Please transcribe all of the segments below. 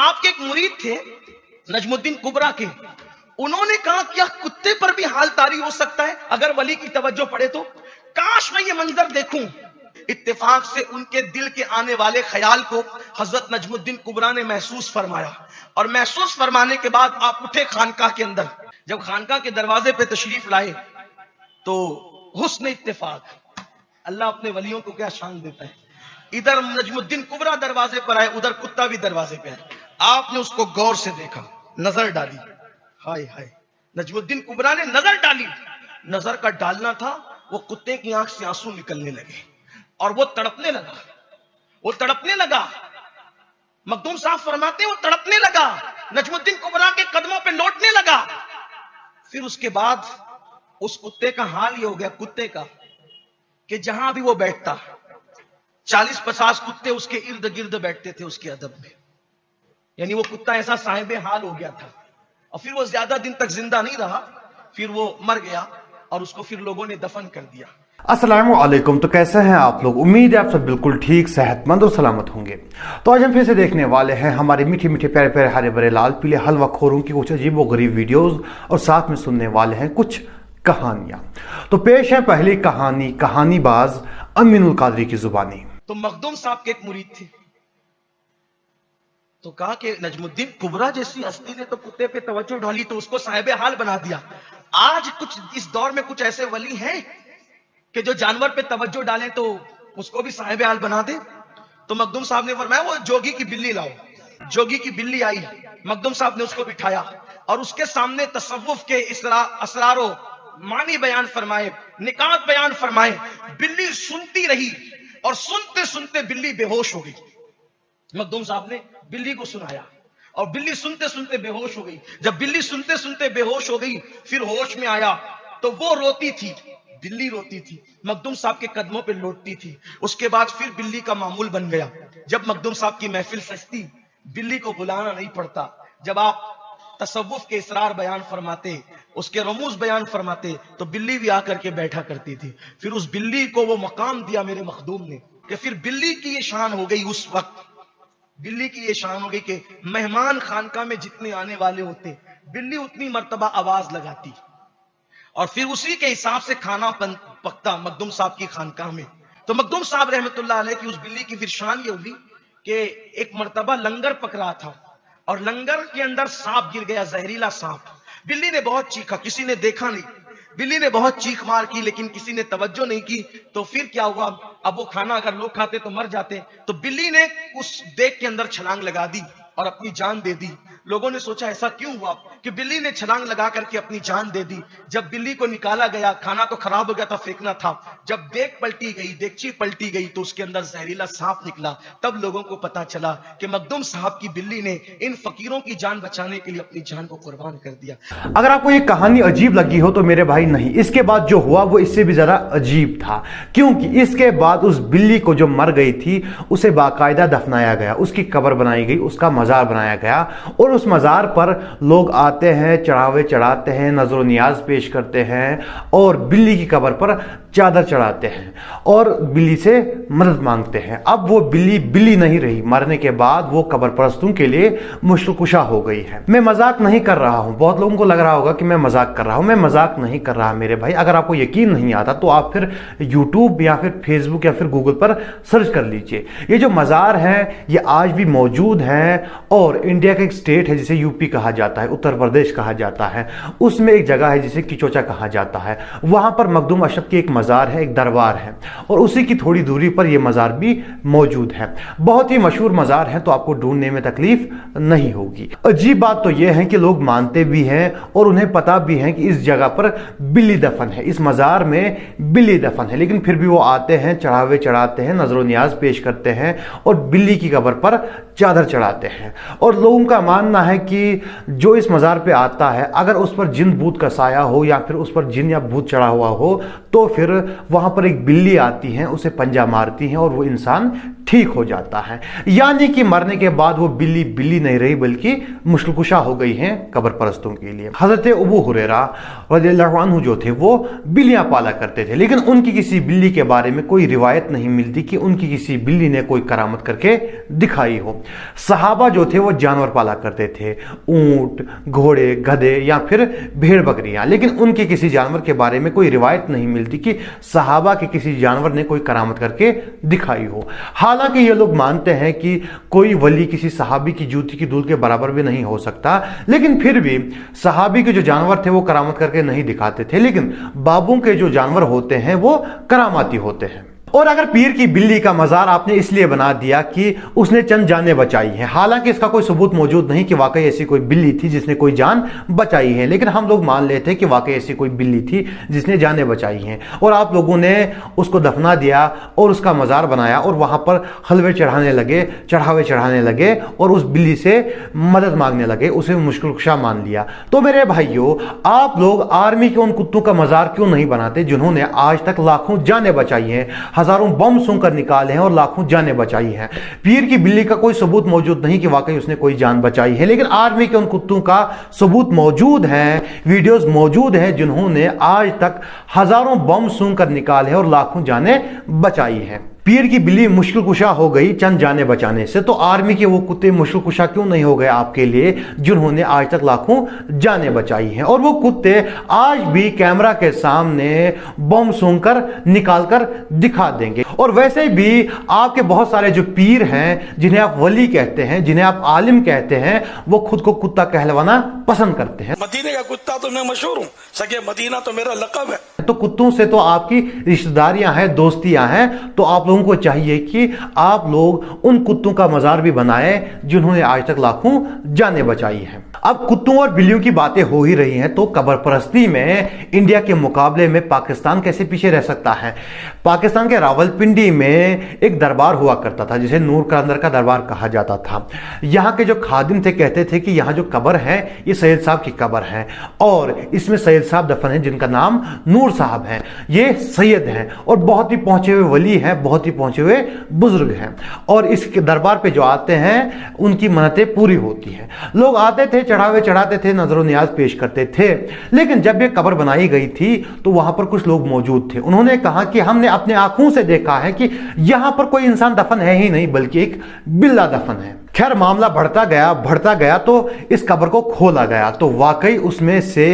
آپ کے ایک مرید تھے نجم الدین کبرا کے، انہوں نے کہا کیا کتے پر بھی حال طاری ہو سکتا ہے اگر ولی کی توجہ پڑے تو؟ کاش میں یہ منظر دیکھوں۔ اتفاق سے ان کے دل کے آنے والے خیال کو حضرت نجم الدین کبرا نے محسوس فرمایا، اور محسوس فرمانے کے بعد آپ اٹھے خانقاہ کے اندر۔ جب خانقاہ کے دروازے پہ تشریف لائے تو حسن اتفاق، اللہ اپنے ولیوں کو کیا شان دیتا ہے، ادھر نجم الدین کبرا دروازے پر آئے، ادھر کتا بھی دروازے پہ آئے۔ آپ نے اس کو غور سے دیکھا، نظر ڈالی، ہائے ہائے، نجم الدین کبرا نے نظر ڈالی، نظر کا ڈالنا تھا، وہ کتے کی آنکھ سے آنسو نکلنے لگے اور وہ تڑپنے لگا، وہ تڑپنے لگا۔ مخدوم صاحب فرماتے ہیں وہ تڑپنے لگا، نجم الدین کبرا کے قدموں پہ لوٹنے لگا۔ پھر اس کے بعد اس کتے کا حال یہ ہو گیا، کتے کا، کہ جہاں بھی وہ بیٹھتا 40-50 کتے اس کے ارد گرد بیٹھتے تھے اس کے ادب میں، یعنی وہ کتا ایسا صاحب حال ہو گیا تھا۔ اور پھر وہ زیادہ دن تک زندہ نہیں رہا، پھر وہ مر گیا اور اس کو پھر لوگوں نے دفن کر دیا۔ السلام علیکم، تو کیسے ہیں آپ لوگ؟ امید ہے آپ سب بالکل ٹھیک، صحت مند اور سلامت ہوں گے۔ تو آج ہم پھر سے دیکھنے والے ہیں ہمارے میٹھے میٹھے پیارے پیارے ہرے بھرے لال پیلے حلوہ خوروں کی کچھ عجیب و غریب ویڈیوز، اور ساتھ میں سننے والے ہیں کچھ کہانیاں۔ تو پیش ہے پہلی کہانی، کہانی باز امین القادری کی زبانی۔ تو مخدوم صاحب کے ایک مرید تھے، تو کہا کہ نجم الدین کبرا جیسی ہستی نے تو کتے پہ توجہ ڈالی تو اس کو صاحب حال بنا دیا، آج کچھ اس دور میں کچھ ایسے ولی ہیں کہ جو جانور پہ توجہ ڈالیں تو اس کو بھی صاحب حال بنا دے؟ تو مخدوم صاحب نے فرمایا وہ جوگی کی بلی لاؤ۔ جوگی کی بلی آئی، مخدوم صاحب نے اس کو بٹھایا اور اس کے سامنے تصوف کے اسرار و معنی بیان فرمائے، نکات بیان فرمائے۔ بلی سنتی رہی اور سنتے سنتے بلی بے ہوش ہو گئی۔ مخدوم صاحب نے بلی کو سنایا اور بلی سنتے سنتے بے ہوش ہو گئی۔ جب بلی سنتے سنتے بے ہوش ہو گئی، پھر ہوش میں آیا تو وہ روتی تھی، بلی روتی تھی، مخدوم صاحب کے قدموں پہ لوٹتی تھی۔ اس کے بعد پھر بلی کا معمول بن گیا، جب مخدوم صاحب کی محفل سجتی بلی کو بلانا نہیں پڑتا، جب آپ تصوف کے اسرار بیان فرماتے، اس کے رموز بیان فرماتے تو بلی بھی آ کر کے بیٹھا کرتی تھی۔ پھر اس بلی کو وہ مقام دیا میرے مخدوم نے کہ پھر بلی کی یہ شان ہو گئی، اس وقت بلی کی یہ شان ہو گئی کہ مہمان خانقاہ میں جتنے آنے والے ہوتے بلی اتنی مرتبہ آواز لگاتی اور پھر اسی کے حساب سے کھانا پکتا مخدوم صاحب کی خانقاہ میں۔ تو مخدوم صاحب رحمت اللہ علیہ کی اس بلی کی پھر شان یہ ہوگی کہ ایک مرتبہ لنگر پک رہا تھا اور لنگر کے اندر سانپ گر گیا، زہریلا سانپ۔ بلی نے بہت چیخا، کسی نے دیکھا نہیں، بلی نے بہت چیخ مار کی لیکن کسی نے توجہ نہیں کی۔ تو پھر کیا ہوا، اب وہ کھانا اگر لوگ کھاتے تو مر جاتے، تو بلی نے اس دیگ کے اندر چھلانگ لگا دی اور اپنی جان دے دی۔ لوگوں نے سوچا ایسا کیوں ہوا کہ بلی نے چھلانگ لگا کر کے اپنی جان دے دی۔ جب بلی کو نکالا گیا، کھانا تو خراب ہو گیا تھا، پھینکنا تھا، جب دیگ پلٹی گئی، دیگچی پلٹی گئی تو اس کے اندر زہریلا سانپ نکلا۔ تب لوگوں کو پتا چلا کہ مخدوم صاحب کی بلی نے ان فقیروں کی جان بچانے کے لیے اپنی جان کو قربان کر دیا۔ اگر آپ کو یہ کہانی عجیب لگی ہو تو میرے بھائی نہیں، اس کے بعد جو ہوا وہ اس سے بھی ذرا عجیب تھا، کیونکہ اس کے بعد اس بلی کو جو مر گئی تھی اسے باقاعدہ دفنایا گیا، اس کی قبر بنائی گئی، اس کا مزار بنایا گیا، اور اس مزار پر لوگ آتے ہیں، چڑھاوے چڑھاتے ہیں، نظر و نیاز پیش کرتے ہیں، اور بلی کی قبر پر چادر چڑھاتے ہیں اور بلی سے مدد مانگتے ہیں۔ اب وہ بلی نہیں رہی، مرنے کے بعد وہ قبر پرستوں کے لیے مشکل کشا ہو گئی ہے۔ میں مذاق نہیں کر رہا ہوں، بہت لوگوں کو لگ رہا ہوگا کہ میں مذاق کر رہا ہوں، میں مذاق نہیں کر رہا میرے بھائی۔ اگر آپ کو یقین نہیں آتا تو آپ پھر یوٹیوب یا پھر فیس بک یا پھر گوگل پر سرچ کر لیجئے۔ یہ جو مزار ہیں یہ آج بھی موجود ہیں، اور انڈیا کا ایک اسٹیٹ ہے جسے یو پی کہا جاتا ہے، اتر پردیش کہا جاتا ہے، اس میں ایک جگہ ہے جسے کچوچا کہا جاتا ہے، وہاں پر مخدوم اشرف کی ایک مزار ہے، ایک دربار ہے، اور اسی کی تھوڑی دوری پر یہ مزار بھی موجود ہے۔ بہت ہی مشہور مزار ہے، تو آپ کو ڈھونڈنے میں تکلیف نہیں ہوگی۔ عجیب بات تو یہ ہے کہ لوگ مانتے بھی ہیں اور انہیں پتا بھی ہے کہ اس جگہ پر بلی دفن ہے، اس مزار میں بلی دفن ہے، لیکن پھر بھی وہ آتے ہیں، چڑھاوے چڑھاتے ہیں، نظر و نیاز پیش کرتے ہیں اور بلی کی قبر پر چادر چڑھاتے ہیں۔ اور لوگوں کا ماننا ہے کہ جو اس مزار मज़ार पे आता है, अगर उस पर जिन भूत का साया हो या फिर उस पर जिन या भूत चढ़ा हुआ हो, तो फिर वहाँ पर एक बिल्ली आती है, उसे पंजा मारती है और वो इंसान ठीक हो जाता है। यानी कि मरने के बाद वो बिल्ली बिल्ली नहीं रही बल्कि मुश्किल कुशा हो गई है कब्र परस्तों के लिए। हज़रत अबू हुरैरा रज़ियल्लाहु अन्हु जो थे वो बिल्लियां पाला करते थे, लेकिन उनकी किसी बिल्ली के बारे में कोई रिवायत नहीं मिलती कि उनकी किसी बिल्ली ने कोई करामत करके दिखाई हो। सहाबा जो थे वो जानवर पाला करते थे, ऊंट, घोड़े, गधे या फिर भेड़ बकरियां, लेकिन उनके किसी जानवर के बारे में कोई रिवायत नहीं मिलती कि सहाबा के किसी जानवर ने कोई करामत करके दिखाई हो। हालांकि ये लोग मानते हैं कि कोई वली किसी सहाबी की जूती की धूल के बराबर भी नहीं हो सकता, लेकिन फिर भी सहाबी के जो जानवर थे वो करामत करके नहीं दिखाते थे, लेकिन बाबों के जो जानवर होते हैं वो करामाती होते हैं। और अगर पीर की बिल्ली का मज़ार आपने इसलिए बना दिया कि उसने चंद जानें बचाई हैं, हालांकि इसका कोई सबूत मौजूद नहीं कि वाकई ऐसी कोई बिल्ली थी जिसने कोई जान बचाई है, लेकिन हम लोग मान लेते हैं कि वाकई ऐसी कोई बिल्ली थी जिसने जानें बचाई हैं, और आप लोगों ने उसको दफना दिया और उसका मज़ार बनाया और वहाँ पर हलवे चढ़ाने लगे, चढ़ावे चढ़ाने लगे और उस बिल्ली से मदद मांगने लगे, उसे मुश्किल कुशा मान लिया। तो मेरे भाइयों, आप लोग आर्मी के उन कुत्तों का मज़ार क्यों नहीं बनाते जिन्होंने आज तक लाखों जानें बचाई हैं, हजारों बम सूंघकर निकाले हैं और लाखों जानें बचाई हैं। पीर की बिल्ली का कोई सबूत मौजूद नहीं कि वाकई उसने कोई जान बचाई है, लेकिन आर्मी के उन कुत्तों का सबूत मौजूद है, वीडियोस मौजूद हैं जिन्होंने आज तक हजारों बम सूंघकर निकाले हैं और लाखों जानें बचाई हैं। पीर की बिल्ली मुश्किल कुशा हो गई चंद जाने बचाने से, तो आर्मी के वो कुत्ते मुश्किल कुशा क्यों नहीं हो गए आपके लिए जिन्होंने आज तक लाखों जाने बचाई हैं? और वो कुत्ते आज भी कैमरा के सामने बम सूंघकर निकालकर दिखा देंगे। और वैसे भी आपके बहुत सारे जो पीर हैं, जिन्हें आप वली कहते हैं, जिन्हें आप आलिम कहते हैं, वो खुद को कुत्ता कहलवाना पसंद करते हैं। मदीने का कुत्ता तो मैं मशहूर हूँ, सके मदीना तो मेरा लक़ब है। तो कुत्तों से तो आपकी रिश्तेदारियां हैं, दोस्तियां हैं, तो आप लोगों को चाहिए कि आप लोग उन कुत्तों का मज़ार भी बनाएं जिन्होंने आज तक लाखों जानें बचाई हैं। अब कुत्तों और बिल्लियों की बातें हो ही रही हैं, तो कब्र परस्ती में इंडिया के मुकाबले में पाकिस्तान कैसे पीछे रह सकता है? पाकिस्तान के रावलपिंडी में एक दरबार हुआ करता था जिसे नूर कलंदर का दरबार कहा जाता था। यहाँ के जो खादिम थे कहते थे कि यहाँ जो कब्र है ये सैयद साहब की कब्र है और इसमें सैयद साहब दफन है जिनका नाम नूर साहब है। ये सैयद हैं और बहुत ही पहुंचे हुए वली हैं, बहुत ही पहुंचे हुए बुजुर्ग हैं, और इस दरबार पे जो आते हैं उनकी मन्नतें पूरी होती हैं। लोग आते थे, चढ़ावे चढ़ाते थे, नजर नियाज पेश करते थे। लेकिन जब ये कब्र बनाई गई थी तो वहां पर कुछ लोग मौजूद थे। उन्होंने कहा कि हमने अपने आंखों से देखा है कि यहां पर कोई इंसान दफन है ही नहीं बल्कि एक बिल्ला दफन है। खैर मामला बढ़ता गया तो इस कब्र को खोला गया तो वाकई उसमें से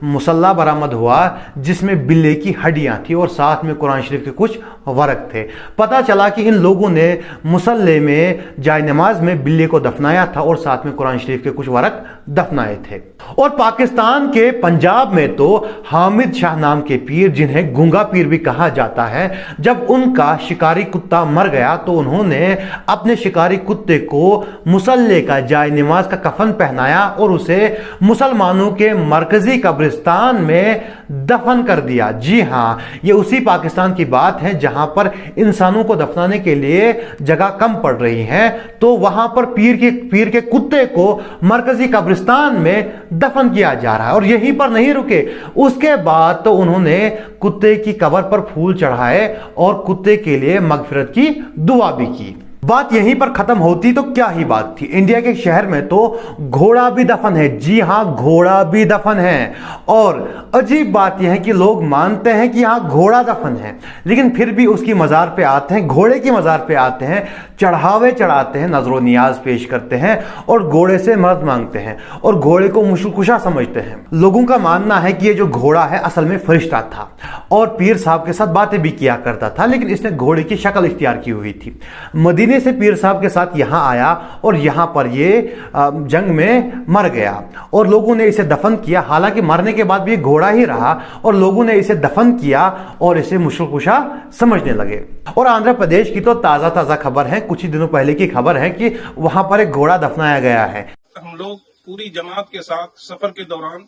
मुसल्ला बरामद हुआ जिसमें बिल्ले की हड्डियां थी और साथ में कुरान शरीफ के कुछ वरक थे। पता चला कि इन लोगों ने मुसल्ले में जाय नमाज में बिल्ले को दफनाया था और साथ में कुरान शरीफ के कुछ वरक दफनाए थे। और पाकिस्तान के पंजाब में तो हामिद शाह नाम के पीर, जिन्हें गूंगा पीर भी कहा जाता है, जब उनका शिकारी कुत्ता मर गया तो उन्होंने अपने शिकारी कुत्ते को मुसल्ले का जाय नमाज का कफन पहनाया और उसे मुसलमानों के मरकजी कब्रिस्तान में दफन कर दिया। जी हां, ये उसी पाकिस्तान की बात है जहां पर इंसानों को दफनाने के लिए जगह कम पड़ रही है, तो वहां पर पीर के कुत्ते को मरकजी कब्रिस्तान में दफन किया जा रहा है। और यहीं पर नहीं रुके, उसके बाद तो उन्होंने कुत्ते की कब्र पर फूल चढ़ाए और कुत्ते के लिए मगफिरत की दुआ भी की। बात यहीं पर खत्म होती तो क्या ही बात थी। इंडिया के शहर में तो घोड़ा भी दफन है। जी हां, घोड़ा भी दफन है। और अजीब बात यह है कि लोग मानते हैं कि यहां घोड़ा दफन है, लेकिन फिर भी उसकी मज़ार पे आते हैं, घोड़े की मज़ार पे आते हैं, चढ़ावे चढ़ाते हैं, नजरो नियाज पेश करते हैं और घोड़े से मदद मांगते हैं और घोड़े को मुश्किल कुशा समझते हैं। लोगों का मानना है कि ये जो घोड़ा है असल में फरिश्ता था और पीर साहब के साथ बातें भी किया करता था, लेकिन इसने घोड़े की शक्ल इख्तियार की हुई थी। मदीने से पीर साहब के साथ यहां आया और यहां पर ये जंग में मर गया और लोगों ने इसे दफन किया। हालांकि मरने के बाद भी घोड़ा ही रहा और लोगों ने इसे दफन किया और इसे मुश्किल कुशा समझने लगे। और आंध्र प्रदेश की तो ताजा खबर है, कुछ ही दिनों पहले की खबर है कि वहां पर एक घोड़ा दफनाया गया है। हम लोग पूरी जमात के साथ सफर के दौरान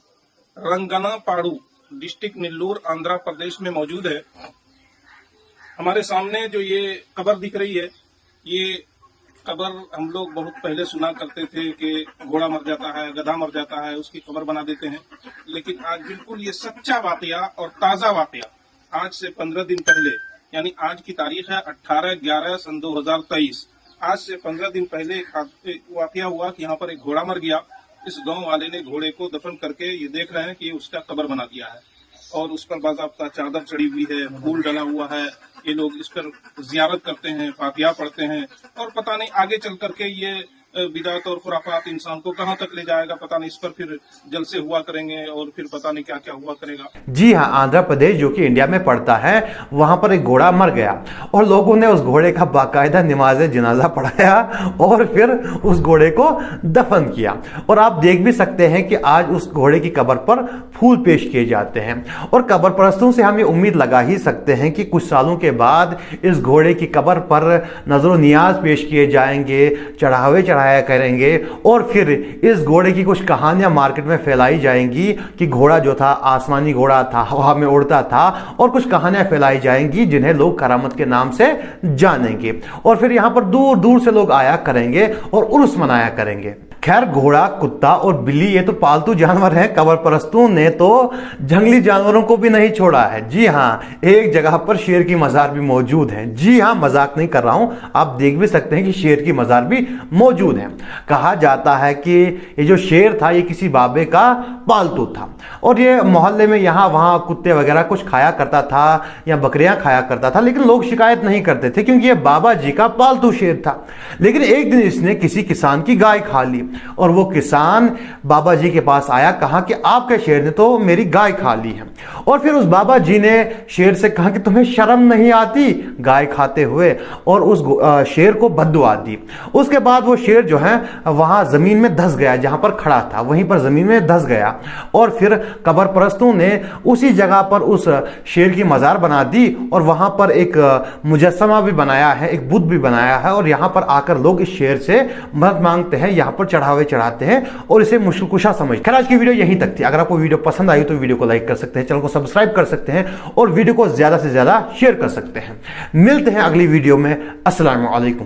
रंगनापाडू डिस्ट्रिक्ट नेल्लोर आंध्र प्रदेश में मौजूद है। हमारे सामने जो ये कब्र दिख रही है, ये कब्र हम लोग बहुत पहले सुना करते थे कि घोड़ा मर जाता है, गधा मर जाता है, उसकी कब्र बना देते हैं, लेकिन आज बिल्कुल ये सच्चा वाकया और ताजा वाकया आज से 15 दिन पहले, यानी आज की तारीख है 18/11 सन 2023, आज से 15 दिन पहले एक वाकया हुआ कि यहाँ पर एक घोड़ा मर गया। इस गांव वाले ने घोड़े को दफन करके ये देख रहे हैं कि उसका कब्र बना दिया है और उस पर बाज़ाब्ता चादर चढ़ी हुई है, फूल डला हुआ है। ये लोग इस पर जियारत करते हैं, फातिहा पढ़ते हैं और पता नहीं आगे चल करके ये बिदात और खुराफात इंसान को कहाँ तक ले जाएगा, पता नहीं। इस पर फिर जलसे हुआ करेंगे और फिर पता नहीं क्या क्या हुआ करेगा। जी हाँ, आंध्र प्रदेश जो कि इंडिया में पड़ता है, वहां पर एक घोड़ा मर गया और लोगों ने उस घोड़े का बाकायदा नमाज जनाजा पढ़ाया और फिर उस घोड़े को दफन किया। और आप देख भी सकते हैं कि आज उस घोड़े की कब्र पर फूल पेश किए जाते हैं और कब्र परस्तों से हम ये उम्मीद लगा ही सकते हैं कि कुछ सालों के बाद इस घोड़े की कब्र पर नजर नियाज पेश किए जाएंगे, चढ़ावे चढ़ाया करेंगे और फिर इस घोड़े की कुछ कहानियां मार्केट में फैलाई जाएंगी कि घोड़ा जो था आसमानी घोड़ा था, हवा में उड़ता था, और कुछ कहानियां फैलाई जाएंगी जिन्हें लोग करामत के नाम से जानेंगे। और फिर यहां पर दूर दूर से लोग आया करेंगे और उर्स मनाया करेंगे। खैर, घोड़ा, कुत्ता और बिल्ली ये तो पालतू जानवर हैं। कब्र परस्तों ने तो जंगली जानवरों को भी नहीं छोड़ा है। जी हाँ, एक जगह पर शेर की मजार भी मौजूद है। जी हाँ, मजाक नहीं कर रहा हूं, आप देख भी सकते हैं कि शेर की मजार भी मौजूद है। कहा जाता है कि ये जो शेर था ये किसी बाबे का पालतू था और ये मोहल्ले में यहाँ वहाँ कुत्ते वगैरह कुछ खाया करता था या बकरियां खाया करता था, लेकिन लोग शिकायत नहीं करते थे क्योंकि ये बाबा जी का पालतू शेर था। लेकिन एक दिन इसने किसी किसान की गाय खा ली और वो किसान बाबा जी के पास आया, कहा कि आपके शेर ने तो मेरी गाय खा ली है। और फिर उस बाबा जी ने शेर से कहा कि तुम्हें शर्म नहीं आती गाय खाते हुए, और उस शेर को बद्दुआ दी। उसके बाद वो शेर जो है वहां जमीन में धंस गया, जहां पर खड़ा था वहीं पर जमीन में धंस गया। और फिर कब्र परस्तों ने उसी जगह पर उस शेर की मजार बना दी और वहां पर एक मुजस्समा भी बनाया है, एक बुत भी बनाया है, और यहां पर आकर लोग इस शेर से मदद मांगते हैं, यहां पर चढ़ावे चढ़ाते हैं और इसे मुश्किल कुशा समझ। खैर, आज की वीडियो यहीं तक थी। अगर आपको वीडियो पसंद आई तो वीडियो को लाइक कर सकते हैं, चैनल को सब्सक्राइब कर सकते हैं और वीडियो को ज्यादा से ज्यादा शेयर कर सकते हैं। मिलते हैं अगली वीडियो में। अस्सलाम वालेकुम।